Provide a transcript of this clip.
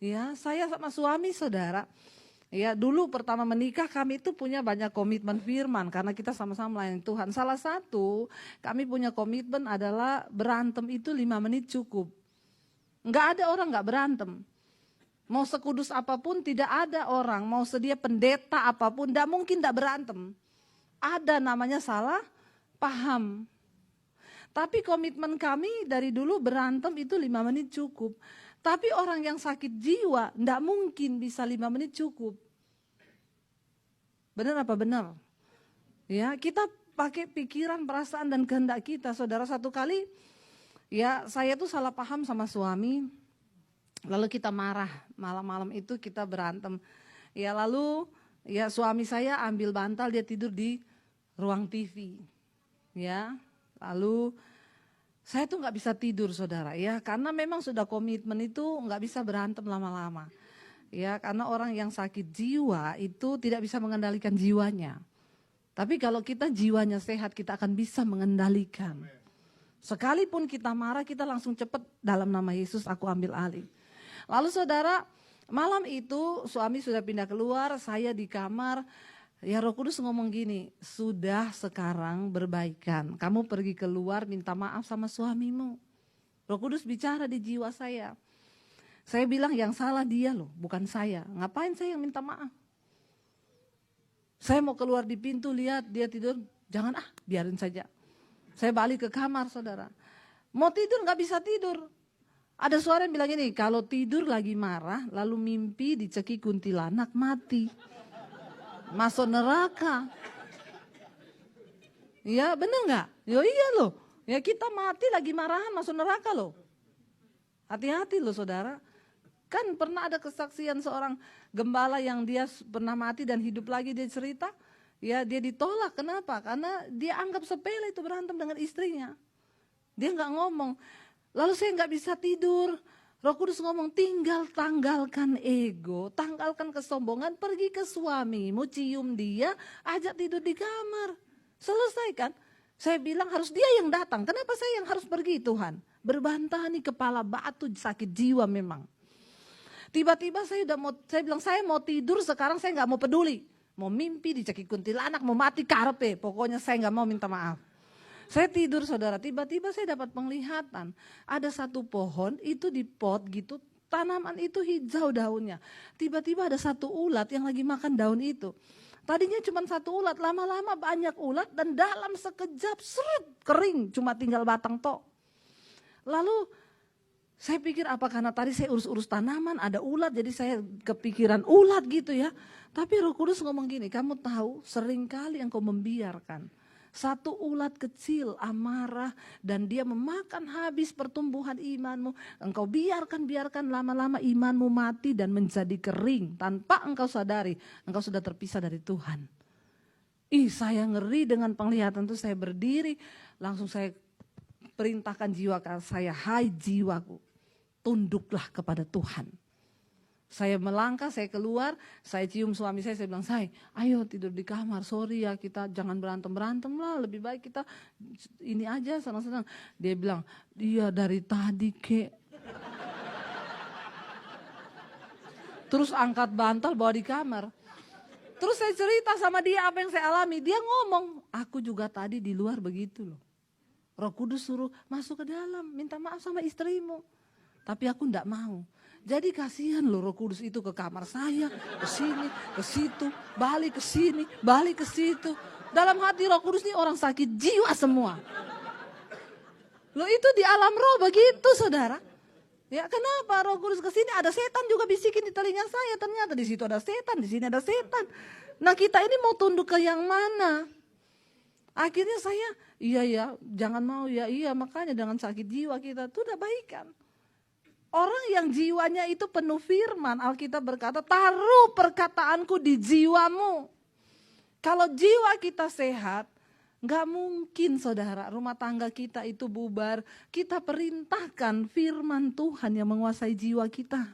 Ya, saya sama suami saudara. Ya, dulu pertama menikah kami itu punya banyak komitmen firman karena kita sama-sama melayani Tuhan. Salah satu kami punya komitmen adalah berantem itu 5 menit cukup. Enggak ada orang enggak berantem. Mau sekudus apapun tidak ada orang, mau sedia pendeta apapun enggak mungkin enggak berantem. Ada namanya salah paham. Tapi komitmen kami dari dulu berantem itu 5 menit cukup. Tapi orang yang sakit jiwa enggak mungkin bisa 5 menit cukup. Benar apa benar? Ya, kita pakai pikiran, perasaan dan kehendak kita. Saudara, satu kali ya saya tuh salah paham sama suami. Lalu kita marah, malam-malam itu kita berantem. Ya lalu ya suami saya ambil bantal, dia tidur di ruang TV. Ya, lalu saya tuh nggak bisa tidur saudara ya, karena memang sudah komitmen itu nggak bisa berantem lama-lama. Ya, karena orang yang sakit jiwa itu tidak bisa mengendalikan jiwanya. Tapi kalau kita jiwanya sehat, kita akan bisa mengendalikan. Sekalipun kita marah, kita langsung cepat dalam nama Yesus aku ambil alih. Lalu saudara, malam itu suami sudah pindah keluar, saya di kamar. Ya Roh Kudus ngomong gini, sudah sekarang berbaikan. Kamu pergi keluar minta maaf sama suamimu. Roh Kudus bicara di jiwa saya. Saya bilang yang salah dia loh, bukan saya. Ngapain saya yang minta maaf? Saya mau keluar di pintu lihat dia tidur, jangan biarin saja. Saya balik ke kamar saudara. Mau tidur gak bisa tidur. Ada suara yang bilang gini, kalau tidur lagi marah lalu mimpi dicekik kuntilanak mati. Masuk neraka. Ya bener gak? Ya iya loh. Ya kita mati lagi marahan masuk neraka loh. Hati-hati loh saudara. Kan pernah ada kesaksian seorang gembala yang dia pernah mati dan hidup lagi, dia cerita. Ya dia ditolak, kenapa? Karena dia anggap sepele itu berantem dengan istrinya. Dia gak ngomong. Lalu saya gak bisa tidur. Roh Kudus ngomong, tinggal tanggalkan ego, tanggalkan kesombongan, pergi ke suamimu, cium dia, ajak tidur di kamar. Selesai kan? Saya bilang harus dia yang datang, kenapa saya yang harus pergi Tuhan? Berbantah nih kepala batu, sakit jiwa memang. Tiba-tiba saya bilang saya mau tidur sekarang, saya gak mau peduli. Mau mimpi dicekik kuntilanak, mau mati karepe, pokoknya saya gak mau minta maaf. Saya tidur saudara, tiba-tiba saya dapat penglihatan. Ada satu pohon itu di pot gitu, tanaman itu hijau daunnya. Tiba-tiba ada satu ulat yang lagi makan daun itu. Tadinya cuma satu ulat, lama-lama banyak ulat dan dalam sekejap seret kering, cuma tinggal batang tok. Lalu saya pikir apa karena tadi saya urus-urus tanaman ada ulat jadi saya kepikiran ulat gitu ya. Tapi Roh Kudus ngomong gini, kamu tahu seringkali engkau membiarkan satu ulat kecil amarah dan dia memakan habis pertumbuhan imanmu. Engkau biarkan lama-lama imanmu mati dan menjadi kering. Tanpa engkau sadari, engkau sudah terpisah dari Tuhan. Saya ngeri dengan penglihatan itu, saya berdiri. Langsung saya perintahkan jiwa saya, hai jiwaku, tunduklah kepada Tuhan. Saya melangkah, saya keluar, saya cium suami saya bilang, ayo tidur di kamar, sorry ya kita jangan berantem-berantem lah, lebih baik kita ini aja senang-senang. Dia bilang, iya dari tadi kek. Terus angkat bantal bawa di kamar. Terus saya cerita sama dia apa yang saya alami, dia ngomong, aku juga tadi di luar begitu loh. Roh Kudus suruh masuk ke dalam, minta maaf sama istrimu. Tapi aku enggak mau. Jadi kasihan loh Roh Kudus itu ke kamar saya, ke sini, ke situ, balik ke sini, balik ke situ. Dalam hati Roh Kudus ini orang sakit jiwa semua. Loh itu di alam roh begitu saudara. Ya kenapa Roh Kudus ke sini, ada setan juga bisikin di telinga saya, ternyata di situ ada setan, di sini ada setan. Nah kita ini mau tunduk ke yang mana? Akhirnya saya, iya jangan mau ya, iya makanya dengan sakit jiwa kita itu udah baikan. Orang yang jiwanya itu penuh firman, Alkitab berkata, taruh perkataanku di jiwamu. Kalau jiwa kita sehat, gak mungkin saudara rumah tangga kita itu bubar. Kita perintahkan firman Tuhan yang menguasai jiwa kita.